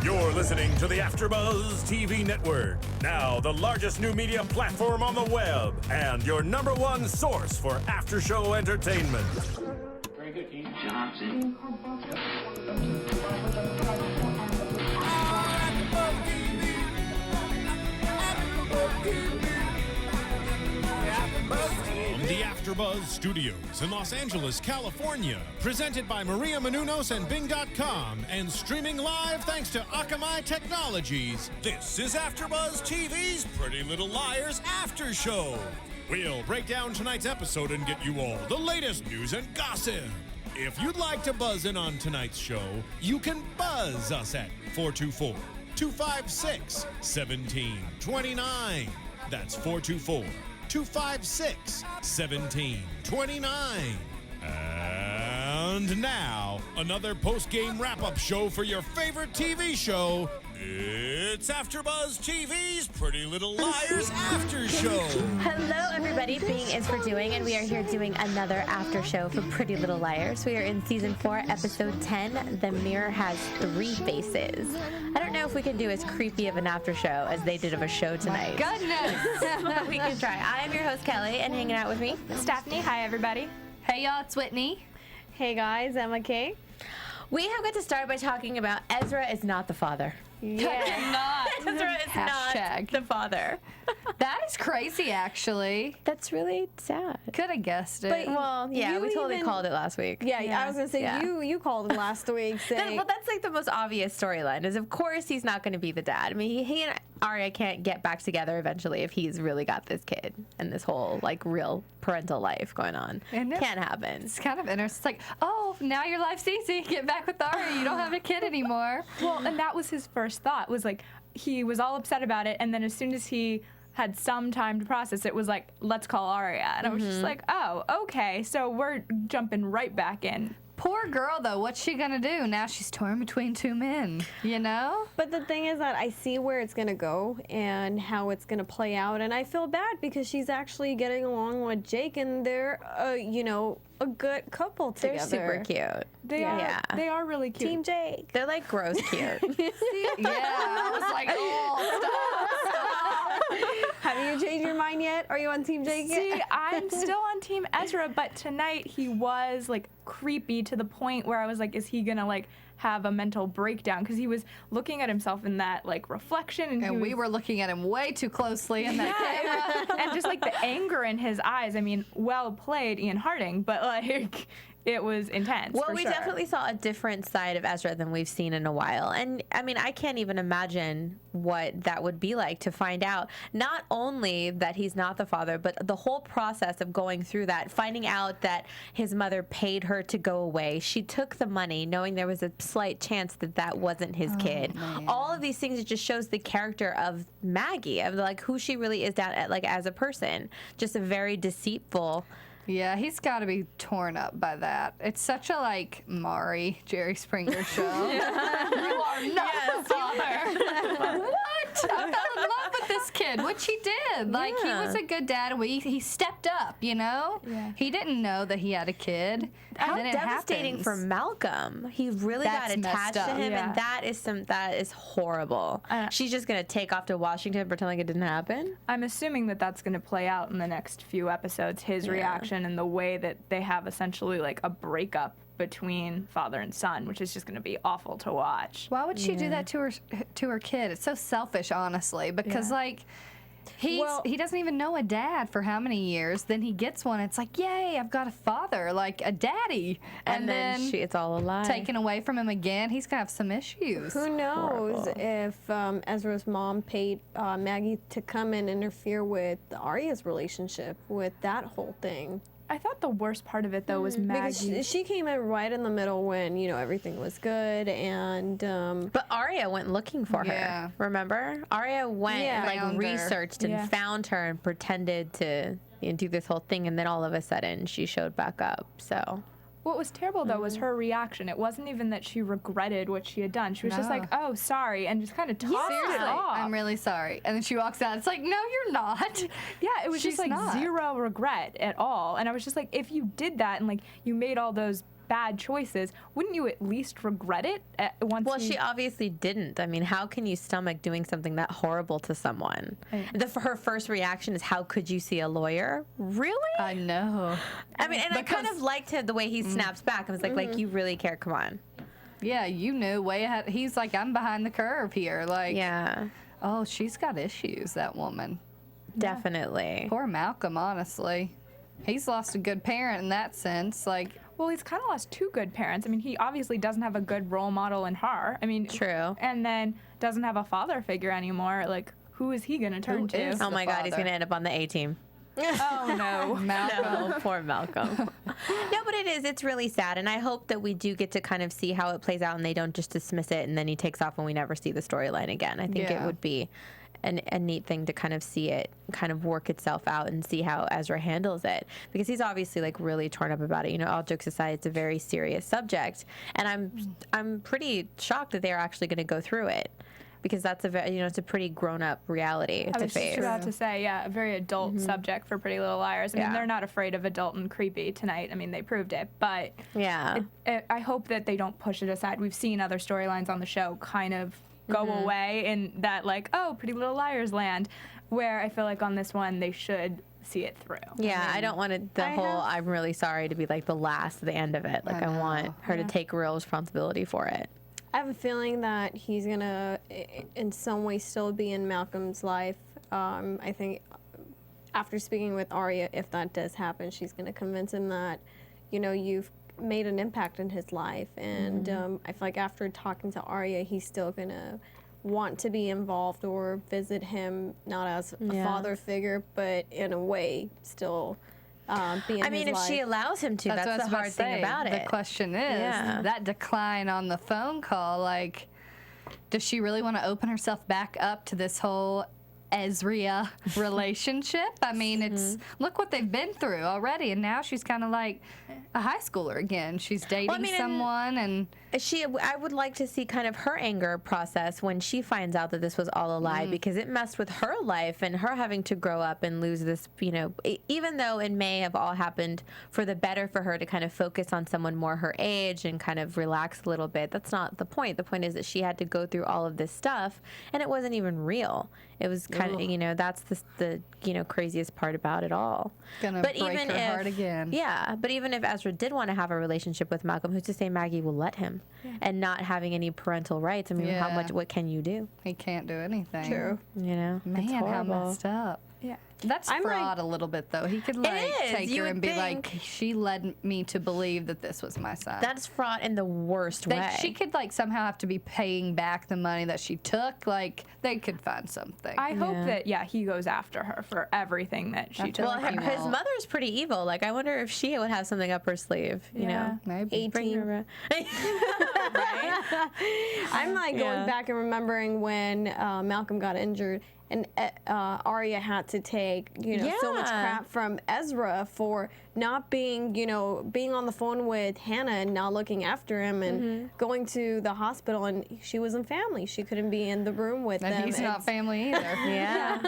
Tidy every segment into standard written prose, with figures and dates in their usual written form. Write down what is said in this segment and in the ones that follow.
You're listening to the AfterBuzz TV network, now the largest new media platform on the web, and your #1 source for after-show entertainment. Very good, Keith. Johnson. From the AfterBuzz Studios in Los Angeles, California, presented by Maria Menounos and Bing.com, and streaming live thanks to Akamai Technologies, this is AfterBuzz TV's Pretty Little Liars After Show. We'll break down tonight's episode and get you all the latest news and gossip. If you'd like to buzz in on tonight's show, you can buzz us at 424-256-1729. That's 424-256-1729. And now, another post-game wrap-up show for your favorite TV show. It's AfterBuzz TV's Pretty Little Liars After Show. Hello, everybody. Being is for doing, and we are here doing another after show for Pretty Little Liars. We are in season 4, episode 10. The mirror has 3 faces. I don't know if we can do as creepy of an after show as they did of a show tonight. My goodness. We can try. I am your host, Kelly, and hanging out with me, Stephanie. Hi, everybody. Hey, y'all. It's Whitney. Hey, guys. Emma K. we have got to start by talking about Ezra is not the father. Yeah. Ezra is Hashtag. not the father. That is crazy, actually. That's really sad. Could have guessed it. But, Well, yeah, You we totally even- called it last week. Yeah, I was gonna say Yeah. you called it last week saying Well, that's like the most obvious storyline. Is of course he's not going to be the dad. I mean, he and Aria can't get back together eventually if he's really got this kid and this whole like real parental life going on. And Can't happen. it's kind of interesting. It's like, oh, now your life's easy. Get back with Aria. You don't have a kid anymore. Well, and that was his first thought, was like, he was all upset about it, and then as soon as he had some time to process it, was like, let's call Aria. And I was just like, oh, okay, so we're jumping right back in. Poor girl, though. What's she going to do? Now she's torn between 2 men, you know? But the thing is that I see where it's gonna go and how it's gonna play out, and I feel bad because she's actually getting along with Jake, and they're, a good couple They're together. super cute. They are really cute. Team Jake. They're like gross cute. Yeah. I was like, oh, stop. Have you changed your mind yet? Are you on Team Jake yet? See, I'm still on Team Ezra, but tonight he was like creepy to the point where I was like, is he gonna like have a mental breakdown? Because he was looking at himself in that like reflection, And we were looking at him way too closely in that camera. and just like the anger in his eyes. I mean, well played, Ian Harding, but like it was intense. Well, for we sure. definitely saw a different side of Ezra than we've seen in a while. And I mean, I can't even imagine what that would be like to find out not only that he's not the father, but the whole process of going through that, finding out that his mother paid her to go away. She took the money knowing there was a slight chance that that wasn't his kid. man. All of these things, it just shows the character of Maggie, of like who she really is down at, like as a person. Just a very deceitful. Yeah, he's got to be torn up by that. It's such a, like, Maury, Jerry Springer show. You are not the father. What? I fell in love with this kid, which he did. Like, he was a good dad. He stepped up, you know? Yeah. He didn't know that he had a kid. How and then it devastating happens. for Malcolm. He really That's got attached messed to up. him, Yeah. and that is horrible. She's just gonna take off to Washington, pretend like it didn't happen. I'm assuming that that's going to play out in the next few episodes, his reaction and the way that they have essentially like a breakup between father and son, which is just going to be awful to watch. Why would she do that to her kid? It's so selfish, honestly, because, like, he doesn't even know a dad for how many years. Then he gets one. It's like, yay, I've got a father, like a daddy. And then it's all a lie. Taken away from him again. He's gonna have some issues. Who knows Horrible. if Ezra's mom paid Maggie to come and interfere with Aria's relationship with that whole thing? I thought the worst part of it, though, was Because Maggie. she came in right in the middle when, everything was good, and But Aria went looking for Yeah. her. Remember? Aria went and like Found her. researched and Yeah. found her and pretended to do this whole thing, and then all of a sudden she showed back up. So What was terrible, though, was her reaction. It wasn't even that she regretted what she had done. She was just No. like, oh, sorry, and just kind of tossed Seriously, it off. I'm really sorry. And then she walks out. It's like, no, you're not. Yeah, it was She's just like not. zero regret at all. And I was just like, if you did that and like you made all those bad choices, wouldn't you at least regret it once? Well, she obviously didn't. I mean, how can you stomach doing something that horrible to someone? Her first reaction is, how could you see a lawyer? Really? I know. I mean, and I kind of liked the way he snaps back. I was like, you really care? Come on. Yeah, you knew way ahead. He's like, I'm behind the curve here. Like, Yeah, oh, she's got issues, that woman. definitely. Poor Malcolm, honestly. He's lost a good parent in that sense. Like, Well, he's kind of lost two good parents. I mean, he obviously doesn't have a good role model in her. I mean, True. And then doesn't have a father figure anymore. Like, who is he gonna turn to? is? Oh my the God, he's father. going to end up on the A team. Oh no. Malcolm. No, poor Malcolm. No, but it's really sad. And I hope that we do get to kind of see how it plays out and they don't just dismiss it and then he takes off and we never see the storyline again. I think it Yeah. would be a neat thing to kind of see it kind of work itself out and see how Ezra handles it, because he's obviously like really torn up about it. You know, all jokes aside, it's a very serious subject, and I'm pretty shocked that they're actually going to go through it, because that's it's a pretty grown up reality I to was face. just about to say, yeah, a very adult subject for Pretty Little Liars. I mean, Yeah. they're not afraid of adult and creepy tonight. I mean, they proved it. But Yeah. I hope that they don't push it aside. We've seen other storylines on the show kind of go away in that, like, oh, Pretty Little Liars land, where I feel like on this one they should see it through. Yeah, I don't want it, I'm really sorry to be like the last, the end of it. Like, I want her to take real responsibility for it. I have a feeling that he's gonna, in some way, still be in Malcolm's life. I think after speaking with Aria, if that does happen, she's gonna convince him that, you've made an impact in his life. And I feel like after talking to Aria, he's still gonna want to be involved or visit him, not as a father figure, but in a way, still be in I mean, his if she life. allows him to, what I that's was the about hard to thing say. about it. The question is, Yeah. that decline on the phone call, like, does she really want to open herself back up to this whole Ezra relationship? I mean, it's look what they've been through already, and now she's kind of like a high schooler again. She's dating someone, and I would like to see kind of her anger process when she finds out that this was all a lie, because it messed with her life and her having to grow up and lose this, even though it may have all happened for the better for her to kind of focus on someone more her age and kind of relax a little bit. That's not the point. The point is that she had to go through all of this stuff and it wasn't even real. It was kind of, that's the craziest part about it all. gonna break her heart again. Yeah, but even if Ezra did want to have a relationship with Malcolm, who's to say Maggie will let him? And not having any parental rights. I mean, what can you do? he can't do anything. True. It's Man, how horrible. messed up. Yeah. That's I'm fraud a little bit, though. He could, like, is. take You her and would be like, think. she led me to believe that this was my son. That's fraud in the worst way. She could, like, somehow have to be paying back the money that she took. Like, they could find something. I hope that, he goes after her for everything that she took. Well, his mother's pretty evil. Like, I wonder if she would have something up her sleeve. You know, Maybe. bring her. Right? I'm like going back and remembering when Malcolm got injured and Aria had to take, so much crap from Ezra for not being, being on the phone with Hanna and not looking after him and going to the hospital, and she wasn't family. She couldn't be in the room with And them. he's not family either. Yeah.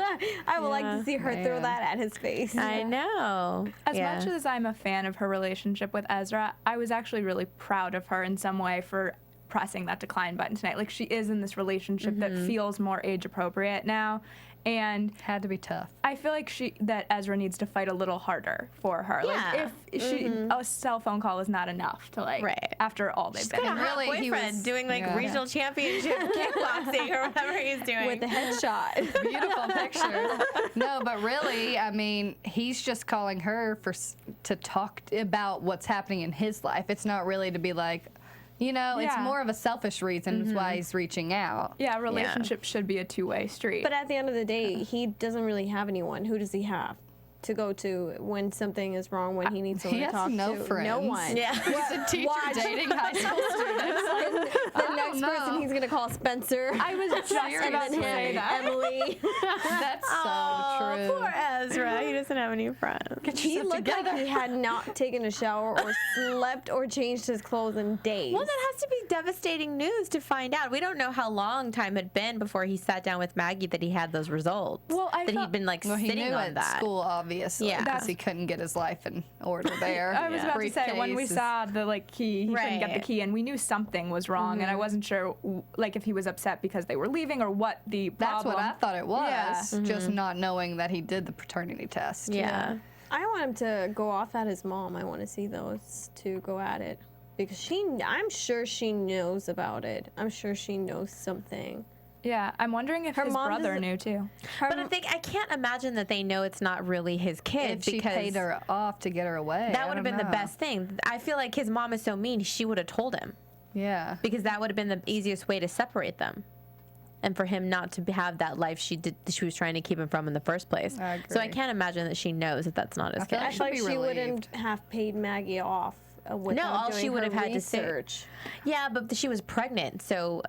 I would like to see her throw that at his face. I know. As much as I'm a fan of her relationship with Ezra, I was actually really proud of her in some way for pressing that decline button tonight. Like, she is in this relationship that feels more age appropriate now, and Had to be tough. I feel like that Ezra needs to fight a little harder for her. Yeah. Like, if she a cell phone call is not enough to, like, Right. after all they've been Got a through. hot really, he boyfriend was- doing like regional championship kickboxing or whatever he's doing. with the headshot. Beautiful picture. No, but really, I mean, he's just calling her to talk about what's happening in his life. It's not really to be like, it's Yeah. more of a selfish reason. Is why he's reaching out. Yeah, relationships should be a two-way street. But at the end of the day, he doesn't really have anyone. Who does he have to go to when something is wrong, when he needs someone He to has talk no to? friends. No one. Yeah. He's a teacher dating high school students. The next person he's going to call Spencer. I was just and about then to say him, that. Emily. That's so Oh, true. poor Ezra. He doesn't have any friends. He looked like he had not taken a shower or slept or changed his clothes in days. Well, that has to be devastating news to find out. We don't know how long time had been before he sat down with Maggie that he had those results. Well, I that felt- he'd been like Well, he sitting knew on at that. school, obviously. obviously, Yeah. because he couldn't get his life in order there. I was about to say, when we Briefcase is- saw the key, he couldn't get the Right. key, and we knew something was wrong, and I wasn't sure if he was upset because they were leaving or what the That's problem. what I thought it was, Yeah. just not knowing that he did the paternity test. Yeah. I want him to go off at his mom. I want to see those two go at it because I'm sure she knows about it. I'm sure she knows something. Yeah, I'm wondering if Her his mom brother doesn't- knew too. But I can't imagine that they know it's not really his kid If she because paid her off to get her away, that would have been the best thing. I feel like his mom is so mean, she would have told him Yeah. because that would have been the easiest way to separate them. And for him not to have that life she was trying to keep him from in the first place. I So I agree. can't imagine that she knows that that's not his I feel kid. I like feel like she'll be she relieved. wouldn't have paid Maggie off without all doing she would her have had to say- research. Yeah, but she was pregnant, so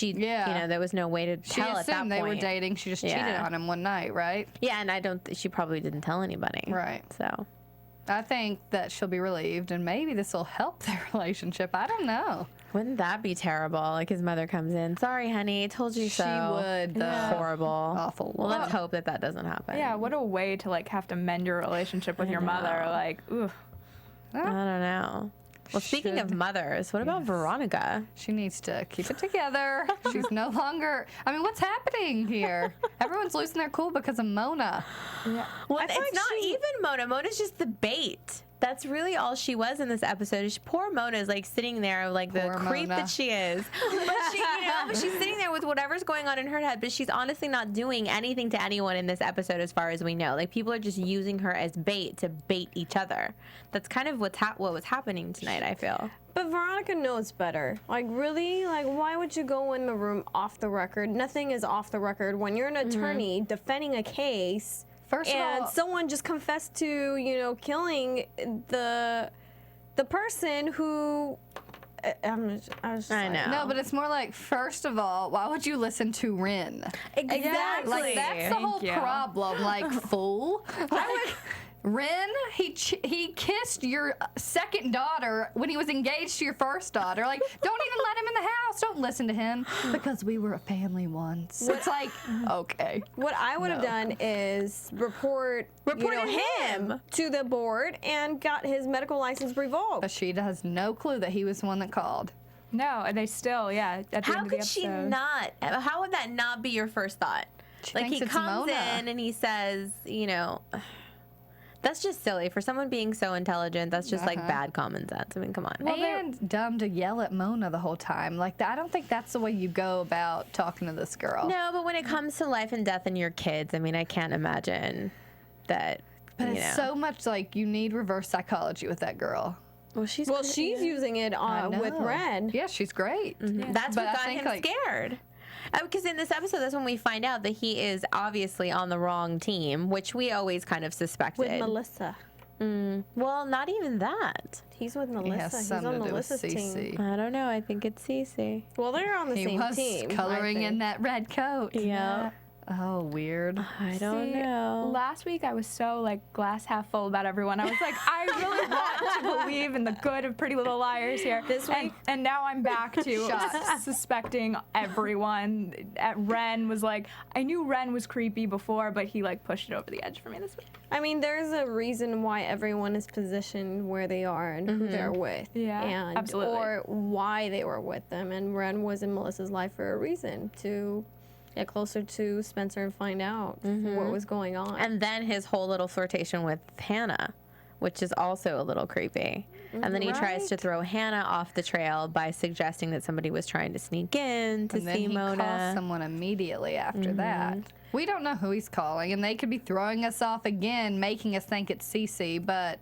Yeah. there was no way to She tell at that assumed point. they were dating. She just cheated Yeah. on him one night, right? Yeah, and she probably didn't tell anybody. Right. So I think that she'll be relieved, and maybe this will help their relationship. I don't know. wouldn't that be terrible? Like his mother comes in, sorry, honey, told you so. She would, though. Horrible. Awful. Well, let's hope that doesn't happen. Yeah, what a way to have to mend your relationship with your mother. know. Like, ooh. I don't know. Well, speaking of Should- mothers, what about Veronica? She needs to keep it together. She's no longer. I mean, what's happening here? Everyone's losing their cool because of Mona. Well, I it's feel like not she- even Mona. Mona's just the bait. That's really all she was in this episode. Poor Mona is sitting there like the Poor creep Mona. that she is. But but she's sitting there with whatever's going on in her head. But she's honestly not doing anything to anyone in this episode, as far as we know. Like people are just using her as bait to bait each other. That's kind of what was happening tonight, I feel. But Veronica knows better. Like, really? Like, why would you go in the room off the record? Nothing is off the record. When you're an attorney defending a case, First of and all- someone just confessed to, killing the person who. I was just I like, know. No, but it's more like, first of all, why would you listen to Rin? Exactly. Like, that's the whole you. problem. Like, fool. Like, Rin, he kissed your second daughter when he was engaged to your first daughter. Like, don't even let him in the house. Don't listen to him because we were a family once. It's like, okay. What I would have done is report him to the board and got his medical license revoked. But she has no clue that he was the one that called. No, and they still, at the How end of the could she episode. not? How would that not be your first thought? She Like thinks he it's comes Mona. in and he says, that's just silly for someone being so intelligent. That's just like bad common sense. I mean, come on. And dumb to yell at Mona the whole time. Like, I don't think that's the way you go about talking to this girl. No, but when it comes to life and death and your kids, I mean, I can't imagine that. But it's so much like you need reverse psychology with that girl. Well, she's using it with know. Red. Yeah, she's great. That's But what I got think, him like- scared. Because in this episode, that's when we find out that he is obviously on the wrong team, which we always kind of suspected. With Melissa. Well, not even that. He's with He Melissa. has He's something on to do with Melissa's team. Cece. I don't know. I think it's Cece. Well, they're on the He same was team. I coloring in think. that red coat. Yeah. Oh, weird. I don't know. Last week I was so glass half full about everyone. I was like, I really want to believe in the good of Pretty Little Liars here. This week- and now I'm back to Shots. suspecting everyone. Ren was like, I knew Ren was creepy before, but he pushed it over the edge for me this week. I mean, there's a reason why everyone is positioned where they are and who they're with. Yeah, and absolutely. Or why they were with them. And Ren was in Melissa's life for a reason, to get closer to Spencer and find out what was going on. And then his whole little flirtation with Hanna, which is also a little creepy. And then he tries to throw Hanna off the trail by suggesting that somebody was trying to sneak in to And then see he Mona. calls someone immediately after that. We don't know who he's calling, and they could be throwing us off again, making us think it's Cece, but...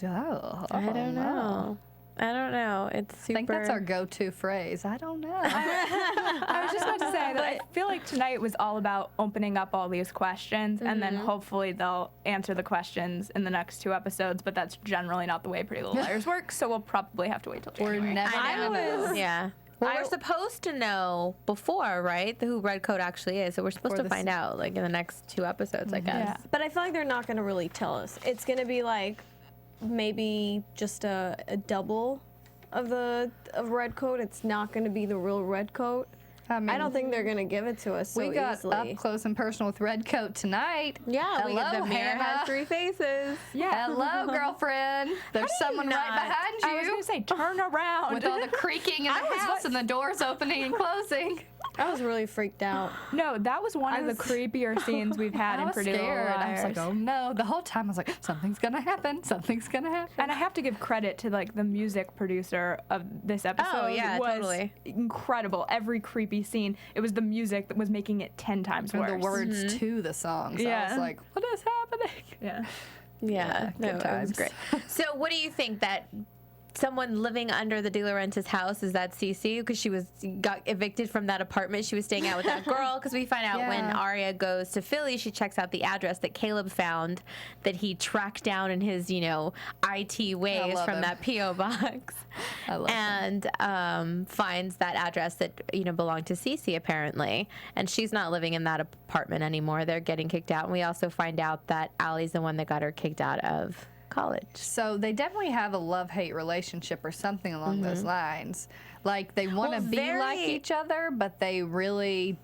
Oh, I don't know. I don't know. It's super. I think that's our go-to phrase. I don't know. I was just about to say that I feel like tonight was all about opening up all these questions, and then hopefully they'll answer the questions in the next 2 episodes, but that's generally not the way Pretty Little Liars works, so we'll probably have to wait till We're January. never I gonna know. Yeah. Well, we're supposed to know before, right? Who Redcoat actually is. So we're supposed Before to the find out, in the next 2 episodes, I guess. Yeah. But I feel like they're not going to really tell us. It's going to be maybe just a double of Redcoat. It's not going to be the real Redcoat. I mean, I don't think they're gonna give it to us so we got easily. up close and personal with Redcoat tonight. Yeah, we get Hello, the mirror Hanna. has 3 faces. Yeah. Hello, girlfriend. There's someone right behind you. I was gonna say turn around. with all the creaking in the house and the doors opening and closing. I was really freaked out. No, that was one of the creepier scenes we've had I in was Pretty Little scared. I was Liars. like, oh no. The whole time I was like, something's gonna happen. Something's gonna happen. And I have to give credit to like the music producer of this episode. yeah, was totally. incredible. Every creepy scene, it was the music that was making it 10 times worse. And the words to the songs. I Yeah. was like, what is happening? Yeah. Yeah, no, good it was times. great. So, what do you think that someone living under the De Laurentiis house is that Cece? Because she got evicted from that apartment she was staying at with that girl. Because we find out when Yeah. Aria goes to Philly, she checks out the address that Caleb found that he tracked down in his, IT ways love from him. that PO box, I love and finds that address that belonged to Cece apparently, and she's not living in that apartment anymore. They're getting kicked out, and we also find out that Allie's the one that got her kicked out of college. So they definitely have a love-hate relationship or something along those lines. Like they want to Well, be like very- each other, but they really,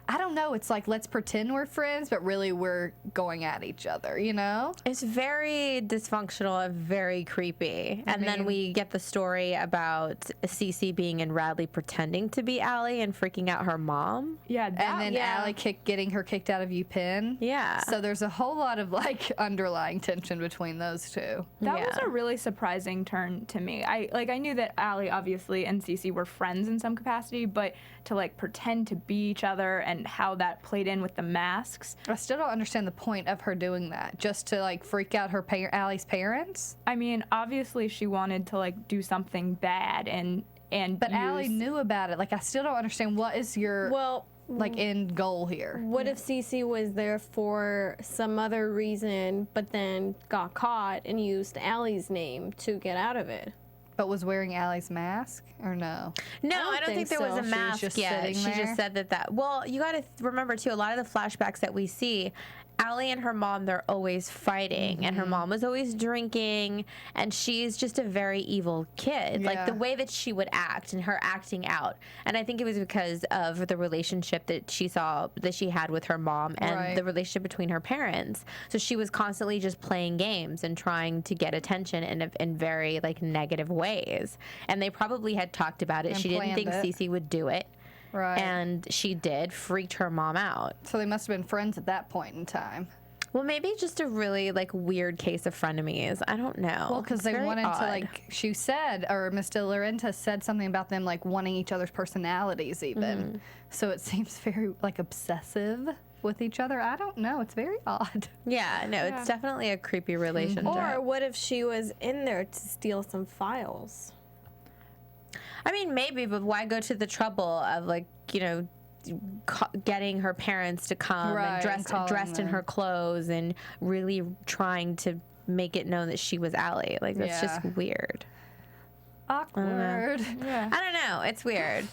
I don't know. It's like, let's pretend we're friends, but really we're going at each other, It's very dysfunctional and very creepy. And then we get the story about Cece being in Radley pretending to be Allie and freaking out her mom. Yeah. That, And then Allie getting her kicked out of UPenn. Yeah. So there's a whole lot of like underlying tension between those two. That was Yeah. a really surprising turn to me. I knew that Allie obviously and Cece were friends in some capacity, but to like pretend to be each other and how that played in with the masks. I still don't understand the point of her doing that. Just to like freak out her Allie's parents. I mean, obviously she wanted to like do something bad and But use, Allie knew about it. Like I still don't understand what is your Well, like end goal here. what if Cece was there for some other reason, but then got caught and used Allie's name to get out of it? But was wearing Allie's mask or no? No, I don't think there was so. a She was mask just yet. sitting She there? just said that. Well, you got to remember too. A lot of the flashbacks that we see, Allie and her mom, they're always fighting, and her mom was always drinking, and she's just a very evil kid. Like Yeah. the way that she would act and her acting out, and I think it was because of the relationship that she had with her mom and Right. the relationship between her parents. So she was constantly just playing games and trying to get attention in very like negative ways. And they probably had talked about it. And She didn't think planned it. Cece would do it. Right. And she did, freaked her mom out. So they must have been friends at that point in time. Well, maybe just a really like weird case of frenemies. I don't know. Well, because It's they very wanted to odd. like she said, or Miss De Laurentiis said something about them like wanting each other's personalities even. So it seems very like obsessive with each other. I don't know. It's very odd. Yeah, no, it's definitely a creepy relationship. Or what if she was in there to steal some files? I mean, maybe, but why go to the trouble of like, getting her parents to come Right, and and calling dressed in them. her clothes and really trying to make it known that she was Allie. Like, that's just weird. Awkward. Yeah. I don't know. It's weird.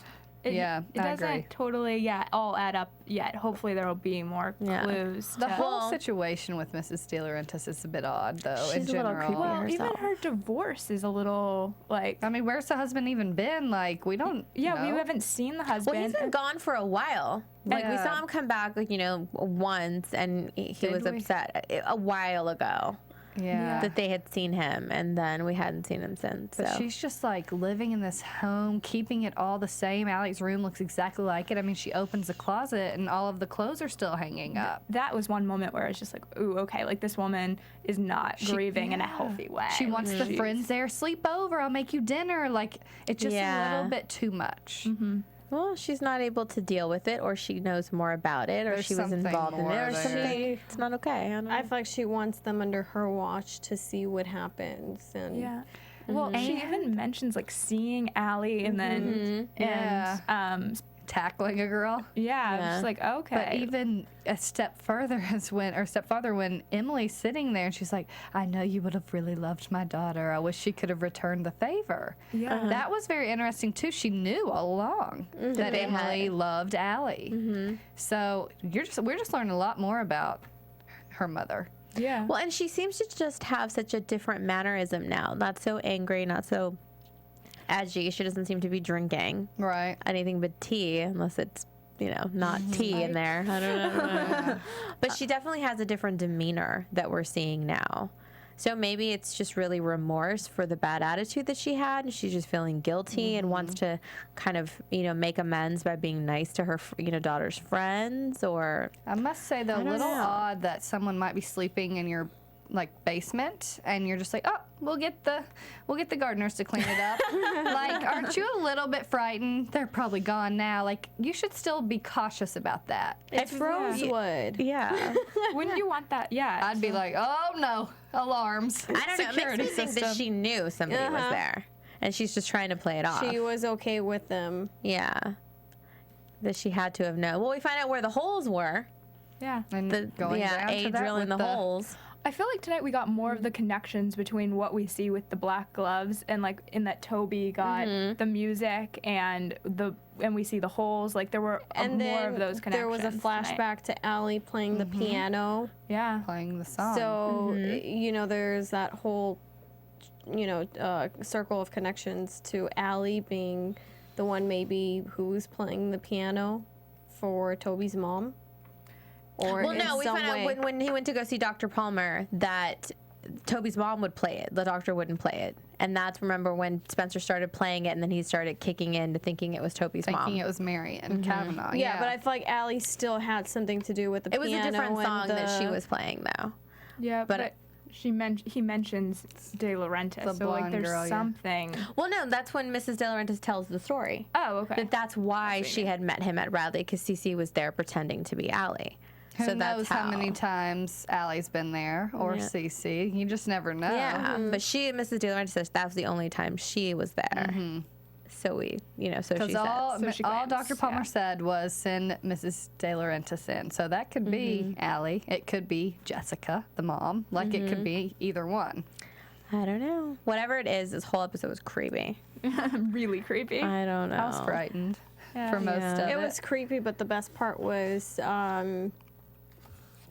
Yeah, it I doesn't agree. totally all add up yet. Hopefully there will be more Yeah. clues. The to- whole situation with Mrs. De Laurentiis is a bit odd, though, in She's a little general. creepy. well, even herself. her divorce is a little like I mean, where's the husband even been? Like, we don't yeah, we know. haven't seen the husband. Well, he's been gone for a while. Like, we Yeah. saw him come back, like, once, and he Did was we? upset a while ago Yeah. that they had seen him, and then we hadn't seen him since. But So. she's just like living in this home, keeping it all the same. Allie's room looks exactly like it. I mean, she opens the closet and all of the clothes are still hanging up. that was one moment where I was just like, ooh, okay, like this woman is not grieving in a healthy way. She wants the She's- friends there. Sleep over. I'll make you dinner. Like, it's just a Yeah. little bit too much. Well, she's not able to deal with it, or she knows more about it, or There's she was something involved in it, more or there. something. It's not okay. I don't know. I feel like she wants them under her watch to see what happens. And Yeah. Well, she even mentions like seeing Allie and then and Tackling a girl. yeah, Yeah. just like okay. But even a step further when Emily's sitting there and she's like, I know you would have really loved my daughter. I wish she could have returned the favor. Yeah. That was very interesting too. She knew all along that They Emily had. loved Allie. So we're just learning a lot more about her mother. yeah. Well, and she seems to just have such a different mannerism now. Not so angry, not so edgy. She doesn't seem to be drinking Right. anything but tea, unless it's, not tea in there. I don't know. But she definitely has a different demeanor that we're seeing now. So maybe it's just really remorse for the bad attitude that she had, and she's just feeling guilty and wants to kind of, make amends by being nice to her, daughter's friends, or... I must say, though, a don't little know. odd that someone might be sleeping in your basement, and you're just like, oh, we'll get the gardeners to clean it up. Like, aren't you a little bit frightened? They're probably gone now. Like, you should still be cautious about that. It's rosewood. Yeah. Wouldn't you want that? Yeah. I'd be like, oh no, alarms. I don't know. It makes Security me think that system. she knew somebody was there, and she's just trying to play it off. She was okay with them. Yeah. That she had to have known. Well, we find out where the holes were. Yeah. And going down to A that drilling with the holes. I feel like tonight we got more of the connections between what we see with the black gloves and like in that Toby got the music and we see the holes. Like there were more of those connections. There was a flashback to Allie playing the piano. Yeah. playing the song. So, there's that whole, circle of connections to Allie being the one maybe who's playing the piano for Toby's mom. Or Well, in no, we some found out way. when he went to go see Dr. Palmer that Toby's mom would play it. The doctor wouldn't play it. And that's, remember, when Spencer started playing it and then he started kicking in to thinking it was Toby's thinking mom. it was Marion Kavanaugh. Yeah, but I feel like Allie still had something to do with the It was piano. a different and song that she the- was playing, though. Yeah, But but he mentions De Laurentiis, The so like blonde there's girl, yeah. something. Well, no, that's when Mrs. De Laurentiis tells the story. Oh, okay. That's why she had met him at Radley, because Cece was there pretending to be Allie. Who so knows that's how many times Allie's been there, or Cece. You just never know. Yeah, but Mrs. De Laurentiis says that was the only time she was there. So we, so she Because said. all she all claims, Dr. Palmer yeah. said was send Mrs. De Laurentiis in. So that could be Allie. It could be Jessica, the mom. Like it could be either one. I don't know. Whatever it is, this whole episode was creepy. Really creepy. I don't know. I was frightened for most Yeah. of it. It was creepy, but the best part was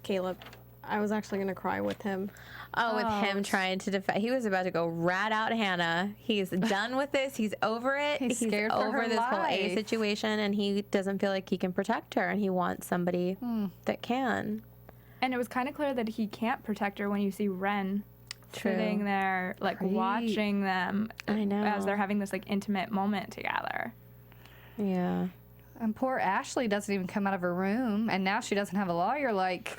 Caleb. I was actually going to cry with him. Oh, with him trying to defend. He was about to go rat out Hanna. He's done with this. He's over it. He's scared for over her this whole A life. situation, and he doesn't feel like he can protect her, and he wants somebody that can. And it was kind of clear that he can't protect her when you see Ren sitting there, like watching them I know. as they're having this like intimate moment together. Yeah. And poor Ashley doesn't even come out of her room, and now she doesn't have a lawyer. Like,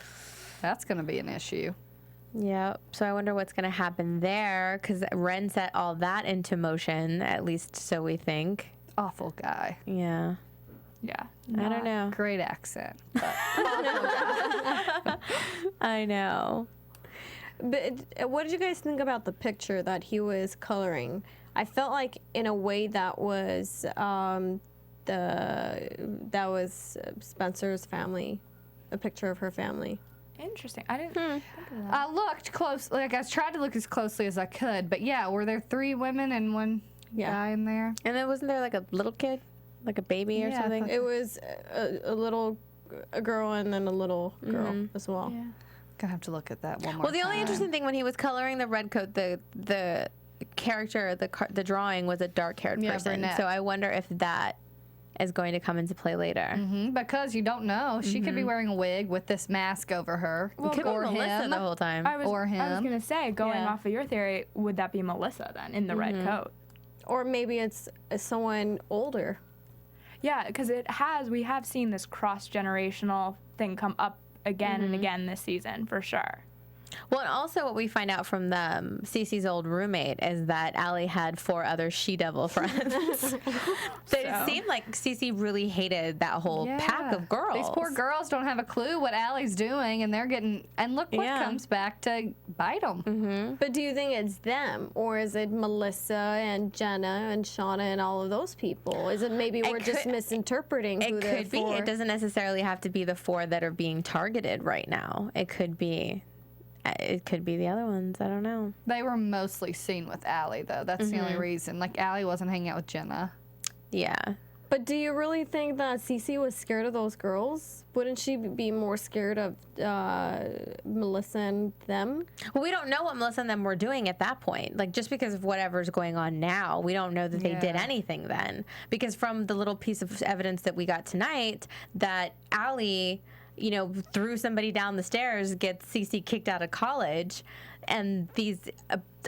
that's going to be an issue. Yeah. So I wonder what's going to happen there, because Ren set all that into motion, at least so we think. Awful guy. Yeah. Yeah. I don't know. Great accent. I know. But what did you guys think about the picture that he was coloring? I felt like, in a way, that was Spencer's family, a picture of her family. Interesting. I didn't think of that. I looked close. Like, I tried to look as closely as I could. But, yeah, were there 3 women and one guy in there? And then wasn't there like a little kid, like a baby or Yeah, I something? thought- It was a girl and then a little girl as well. Yeah. Gonna have to look at that one more Well, the time. only interesting thing when he was coloring the red coat, the character, the drawing was a dark-haired Yeah, person. brunette. So I wonder if that is going to come into play later. Because you don't know. She could be wearing a wig with this mask over her. It could be or Melissa him. the whole time. I was him. gonna say, going Yeah. off of your theory, would that be Melissa then in the red coat? Or maybe it's someone older. Yeah, because we have seen this cross-generational thing come up again and again this season for sure. Well, and also what we find out from Cece's old roommate is that Allie had 4 other she-devil friends. It seemed like Cece really hated that whole pack of girls. These poor girls don't have a clue what Allie's doing, and they're getting. And look what Yeah. comes back to bite them. But do you think it's them, or is it Melissa and Jenna and Shauna and all of those people? Is it maybe we're just could- misinterpreting who It they're could be. for? It doesn't necessarily have to be the 4 that are being targeted right now. It could be the other ones. I don't know. They were mostly seen with Allie, though. That's the only reason. Like, Allie wasn't hanging out with Jenna. Yeah. But do you really think that Cece was scared of those girls? Wouldn't she be more scared of Melissa and them? Well, we don't know what Melissa and them were doing at that point. Like, just because of whatever's going on now, we don't know that they did anything then. Because from the little piece of evidence that we got tonight, that Allie, you know, threw somebody down the stairs, gets Cece kicked out of college, and these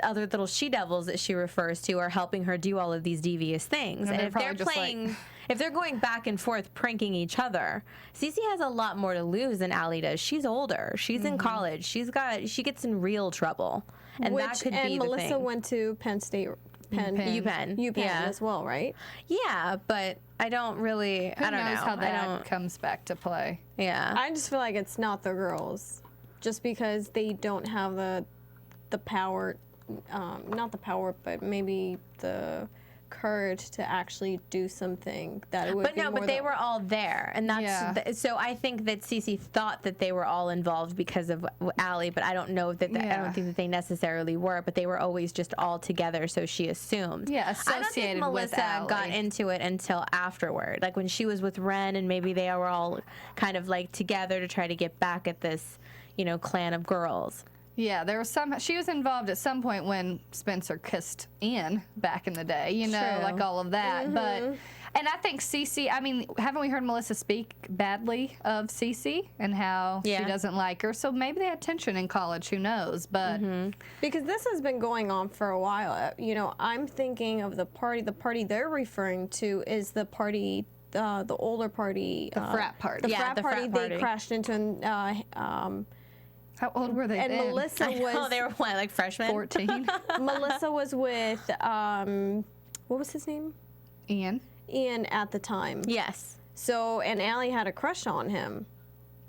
other little she-devils that she refers to are helping her do all of these devious things. And if they're playing, if they're going back and forth pranking each other, Cece has a lot more to lose than Allie does. She's older. She's in college. She gets in real trouble, and that could be the Melissa thing. went to Penn State. UPenn as well, right? Yeah, but I don't really. Who I don't knows know. how that comes back to play. Yeah. I just feel like it's not the girls, just because they don't have the power, not the power, but maybe the courage to actually do something that it would But be no, more but they were all there, and that's so I think that Cece thought that they were all involved because of Allie, but I don't know that I don't think that they necessarily were, but they were always just all together, so she assumed. Yeah, I don't think associated with Melissa Allie. got into it until afterward, like when she was with Ren, and maybe they were all kind of like together to try to get back at this, you know, clan of girls. Yeah, there was she was involved at some point when Spencer kissed Ian back in the day, you know, True. like all of that. But, and I think Cece, I mean, haven't we heard Melissa speak badly of Cece and how she doesn't like her? So maybe they had tension in college, who knows? But because this has been going on for a while. You know, I'm thinking of the party they're referring to is the party, the older party. the frat party. The Yeah, frat the party frat they party. crashed into and How old were they and then? Melissa was Oh, they were what, like freshmen? 14. Melissa was with what was his name? Ian. Ian at the time. Yes. So and Allie had a crush on him.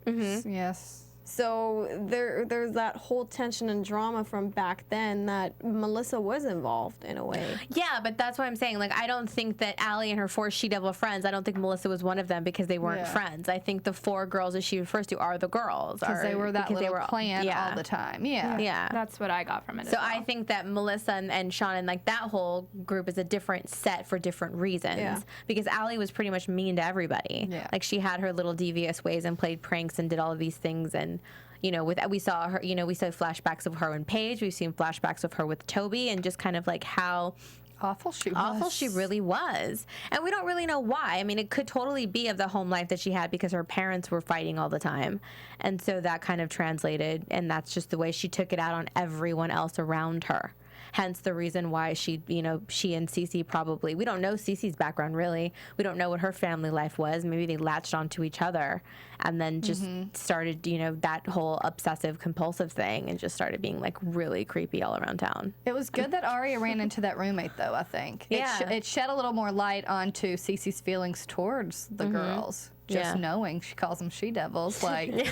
Yes. So there's that whole tension and drama from back then that Melissa was involved in a way. Yeah, but that's what I'm saying. Like, I don't think that Allie and her 4 she-devil friends, I don't think Melissa was one of them because they weren't friends. I think the 4 girls that she refers to are the girls. Because they were that little clan yeah. all the time. Yeah. Yeah. That's what I got from it. So I think that Melissa and Sean and like that whole group is a different set for different reasons. Yeah. Because Allie was pretty much mean to everybody. Yeah. Like she had her little devious ways and played pranks and did all of these things. And you know, we saw her. You know, we saw flashbacks of her and Paige. We've seen flashbacks of her with Toby, and just kind of like how awful she was. awful she really was. And we don't really know why. I mean, it could totally be of the home life that she had because her parents were fighting all the time. And so that kind of translated, and that's just the way she took it out on everyone else around her. Hence the reason why she and Cece probably, we don't know Cece's background really. We don't know what her family life was. Maybe they latched onto each other and then just started, you know, that whole obsessive compulsive thing and just started being like really creepy all around town. It was good that Aria ran into that roommate, though, I think. Yeah. It shed a little more light onto Cece's feelings towards the girls. Just knowing she calls them she-devils. Like,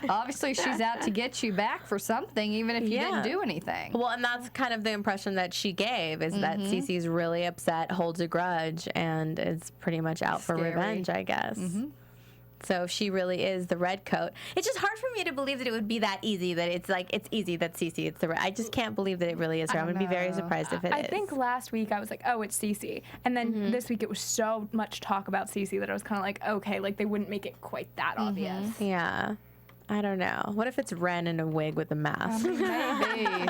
obviously she's out to get you back for something, even if you didn't do anything. Well, and that's kind of the impression that she gave is that Cece's really upset, holds a grudge, and is pretty much out for Scary. revenge, I guess. So if she really is the red coat, it's just hard for me to believe that it would be that easy. That it's like it's easy that Cece it's the red. I just can't believe that it really is her. I'm gonna be very surprised if it is. I think last week I was like, oh, it's Cece. And then this week it was so much talk about Cece that I was kind of like, okay, like they wouldn't make it quite that obvious. Yeah. I don't know. What if it's Ren in a wig with a mask? Maybe.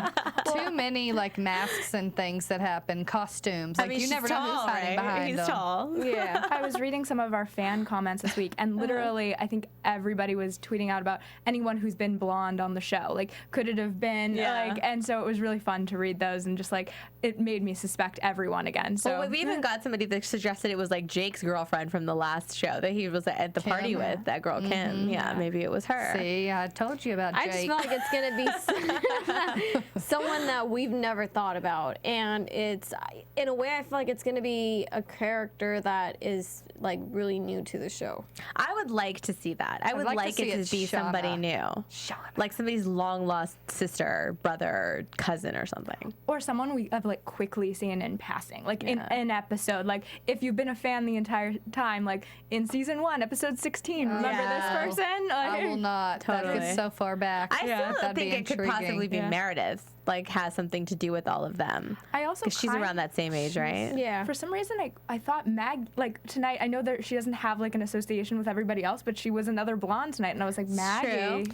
Too many, like, masks and things that happen, costumes. Like, you never know who's hiding behind He's them. tall. Yeah. I was reading some of our fan comments this week, and literally, I think everybody was tweeting out about anyone who's been blonde on the show. Like, could it have been? Yeah. Like, and so it was really fun to read those, and just like it made me suspect everyone again. So Well, we even got somebody that suggested it was like Jake's girlfriend from the last show that he was at the party with, that girl Kim. Yeah, maybe it was her. See, I told you about Jake. I just feel like it's gonna be someone that we've never thought about, and it's in a way I feel like it's gonna be a character that is like really new to the show. I would like to see that. I would like to like see it it to be somebody Shauna. new, like somebody's long lost sister, brother, cousin, or something. or someone we have like quickly seen in passing, like in an episode. Like if you've been a fan the entire time, like in season 1, episode 16, remember this person? Like, I will not. that. Totally. That gets so far back. I still That'd be think it could possibly be Yeah. Meredith, like has something to do with all of them. I also Because she's around that same age, right? Yeah. For some reason, I thought Mag, like tonight, I know that she doesn't have like an association with everybody else, but she was another blonde tonight, and I was like, Maggie.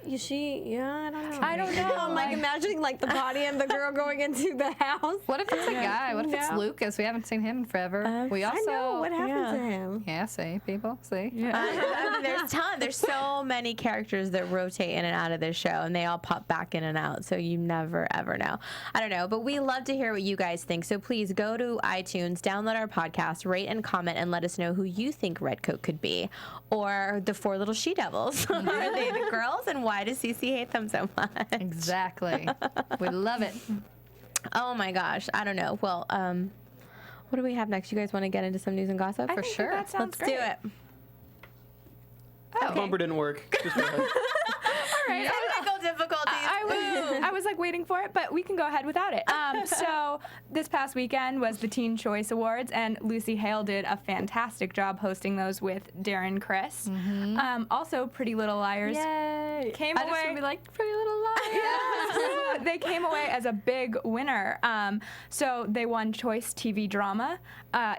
Is she? Yeah, I don't know. I don't know. I'm like imagining like the body and the girl going into the house. What if it's a guy? What if it's No. Lucas? We haven't seen him in forever. We also. I know what happened yeah. to him. Yeah, see, people, see. I mean, there's ton. There's so many characters that rotate in and out of this show, and they all pop back in and out. So you never ever know. I don't know, but we love to hear what you guys think. So please go to iTunes, download our podcast, rate and comment, and let us know who you think Redcoat could be, or the four little she devils. Are they the girls, and why does Cece hate them so much? Exactly. We love it. Oh my gosh, I don't know. Well, what do we have next? You guys want to get into some news and gossip? I think sure. That sounds Let's great. do it. The bumper didn't work. Just go ahead. All right, technical difficulties. I was like waiting for it, but we can go ahead without it. So this past weekend was the Teen Choice Awards, and Lucy Hale did a fantastic job hosting those with Darren Criss. Also, Pretty Little Liars Yay. came I just away. want to be like, Pretty Little Liars. They came away as a big winner. So they won Choice TV Drama.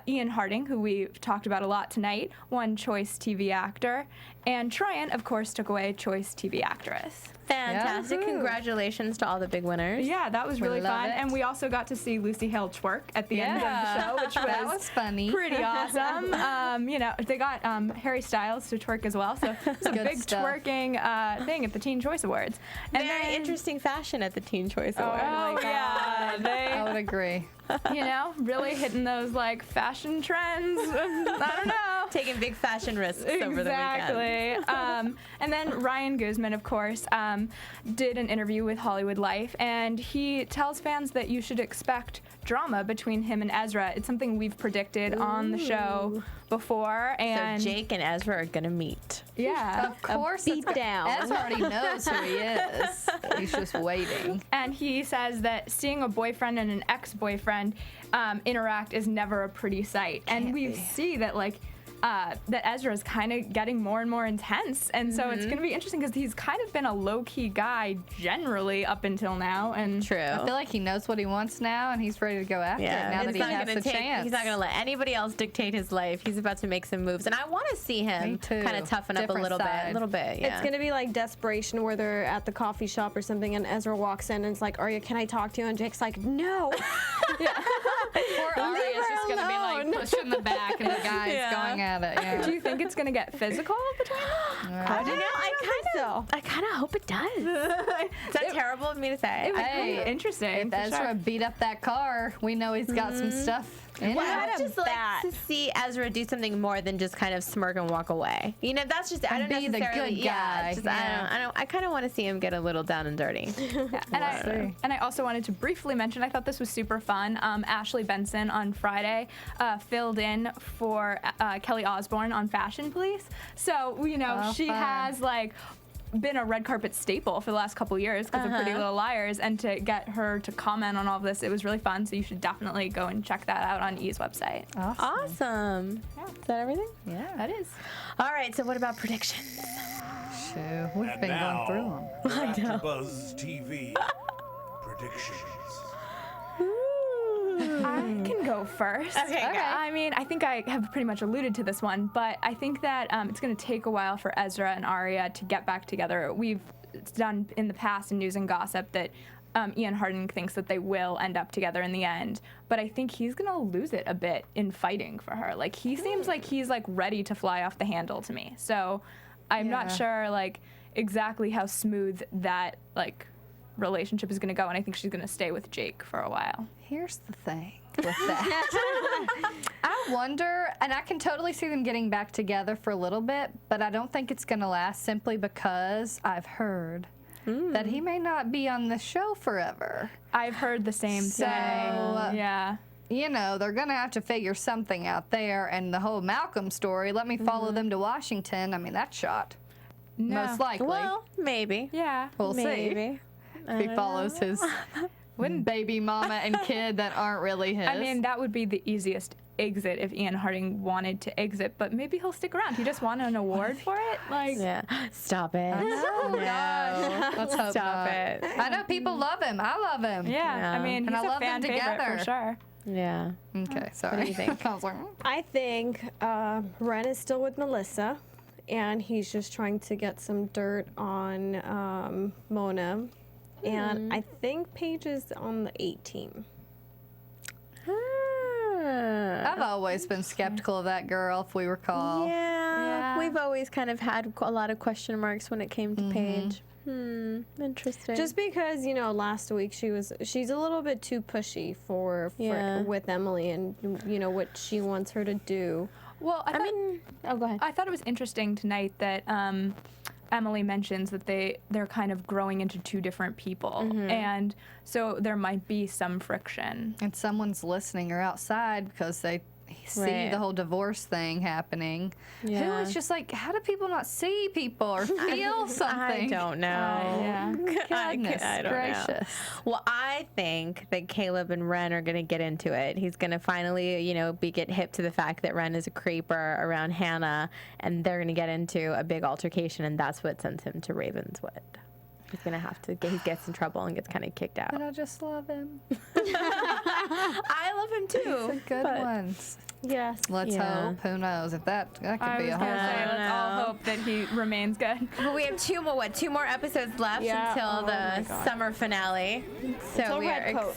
Ian Harding, who we've talked about a lot tonight, won Choice TV Actor. And Tryon, of course, took away Choice TV Actress. Fantastic. Yeah. Congratulations to all the big winners. Yeah, that was really love fun. it. And we also got to see Lucy Hale twerk at the end of the show, which was, That was funny. pretty awesome. You know, they got Harry Styles to twerk as well. So it was a Good big stuff. twerking thing at the Teen Choice Awards. And Very then, interesting fashion at the Teen Choice Awards. Oh, yeah. I would agree. You know, really hitting those like fashion trends. I don't know. Taking big fashion risks over the weekend. Exactly. And then Ryan Guzman, of course, did an interview with Hollywood Life, and he tells fans that you should expect drama between him and Ezra. It's something we've predicted on the show before, and So Jake and Ezra are going to meet. yeah. Of course, beat down. Ezra already knows who he is. He's just waiting. And he says that seeing a boyfriend and an ex-boyfriend interact is never a pretty sight. And we see that like that Ezra is kind of getting more and more intense, and so it's going to be interesting because he's kind of been a low-key guy generally up until now. And True. I feel like he knows what he wants now, and he's ready to go after it now that he has the chance. He's not going to let anybody else dictate his life. He's about to make some moves, and I want to see him Me too. kind of toughen up a Different little side. bit. Yeah. It's gonna be like desperation where they're at the coffee shop or something, and Ezra walks in and it's like, Aria, can I talk to you? And Jake's like, no. Poor Aria's just going to be like alone. pushed in the back, and the guy's going at it. Yeah. do you think it's going to get physical between them? I don't know. I kind of hope it does. Is that terrible of me to say? Hey, Interesting. if for Ezra sure. beat up that car, we know he's got some stuff in Well, it. I'd just like to see Ezra do something more than just kind of smirk and walk away. You know, that's just I don't be the necessarily. good Yeah, guy, just, yeah. I kind of want to see him get a little down and dirty. And I also wanted to briefly mention, I thought this was super fun. Ashley Benson on Friday filled in for Kelly Osbourne on Fashion Police. So, you know, she fun. has like been a red carpet staple for the last couple years because of Pretty Little Liars, and to get her to comment on all of this, it was really fun. So you should definitely go and check that out on E's website. Awesome. Is that everything? Yeah. That is. All right. So what about predictions? Shoot, we've And been now, going through them. AfterBuzz TV predictions. I can go first. Okay, go. I mean, I think I have pretty much alluded to this one, but I think that it's going to take a while for Ezra and Aria to get back together. We've done in the past in news and gossip that Ian Harding thinks that they will end up together in the end, but I think he's going to lose it a bit in fighting for her. Like, he seems like he's like ready to fly off the handle to me. So I'm not sure like exactly how smooth that like relationship is going to go, and I think she's going to stay with Jake for a while. Here's the thing with that. I wonder, and I can totally see them getting back together for a little bit, but I don't think it's going to last simply because I've heard that he may not be on the show forever. I've heard the same So, thing. Yeah. You know, they're going to have to figure something out there, and the whole Malcolm story, let me follow them to Washington. I mean, that's shot. No. Most likely. Well, maybe. Yeah. We'll see. Maybe. If he follows his baby mama and kid that aren't really his. I mean, that would be the easiest exit if Ian Harding wanted to exit, but maybe he'll stick around. He just won an award for it. Like, Yeah. Stop it. Oh No. gosh. Let's hope Stop not. it. I know people love him. I love him. yeah, I mean, And he's I a love them fan favorite together. for sure. Yeah. Okay, sorry. What do you think? I was like, I think Ren is still with Melissa, and he's just trying to get some dirt on Mona. And I think Paige is on the 8 team. I've always been skeptical of that girl, if we recall. Yeah, we've always kind of had a lot of question marks when it came to Paige. Interesting. Just because, last week she's a little bit too pushy for Yeah. with Emily and what she wants her to do. Well, I mean, oh, go ahead. I thought it was interesting tonight that Emily mentions that they're kind of growing into two different people, and so there might be some friction. And someone's listening or outside because they see Right. the whole divorce thing happening. Yeah. Who is just like, how do people not see people or feel something? I don't know. Yeah. Goodness I don't gracious. know. Well, I think that Caleb and Ren are going to get into it. He's going to finally, get hip to the fact that Ren is a creeper around Hanna, and they're going to get into a big altercation, and that's what sends him to Ravenswood. He's going to have to he gets in trouble and gets kind of kicked out. But I just love him. I love him too. The good but- ones. Yes. Let's Yeah. hope. Who knows? If that could I be was a gonna whole say, lot. let's all hope that he remains good. But we have two more episodes left Yeah. until Oh my the God. summer finale. So Until we are Red Coat.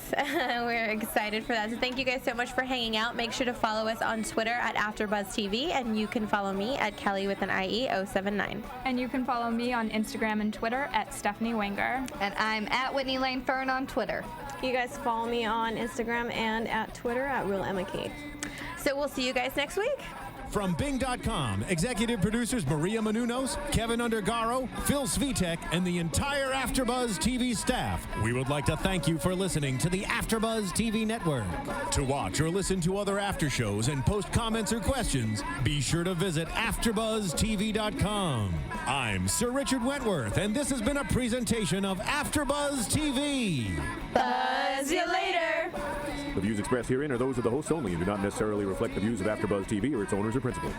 we're excited for that. So thank you guys so much for hanging out. Make sure to follow us on Twitter at AfterBuzz TV, and you can follow me at Kellie with an IE 079. And you can follow me on Instagram and Twitter at Stephanie Wenger. And I'm at Whitney Lane Fern on Twitter. You guys follow me on Instagram and at Twitter at RealEmmaKate. So we'll see you guys next week. From Bing.com, executive producers Maria Menounos, Kevin Undergaro, Phil Svitek, and the entire AfterBuzz TV staff, we would like to thank you for listening to the AfterBuzz TV network. To watch or listen to other after shows and post comments or questions, be sure to visit AfterBuzzTV.com. I'm Sir Richard Wentworth, and this has been a presentation of AfterBuzz TV. Buzz you later. The views expressed herein are those of the hosts only and do not necessarily reflect the views of AfterBuzz TV or its owners or principals.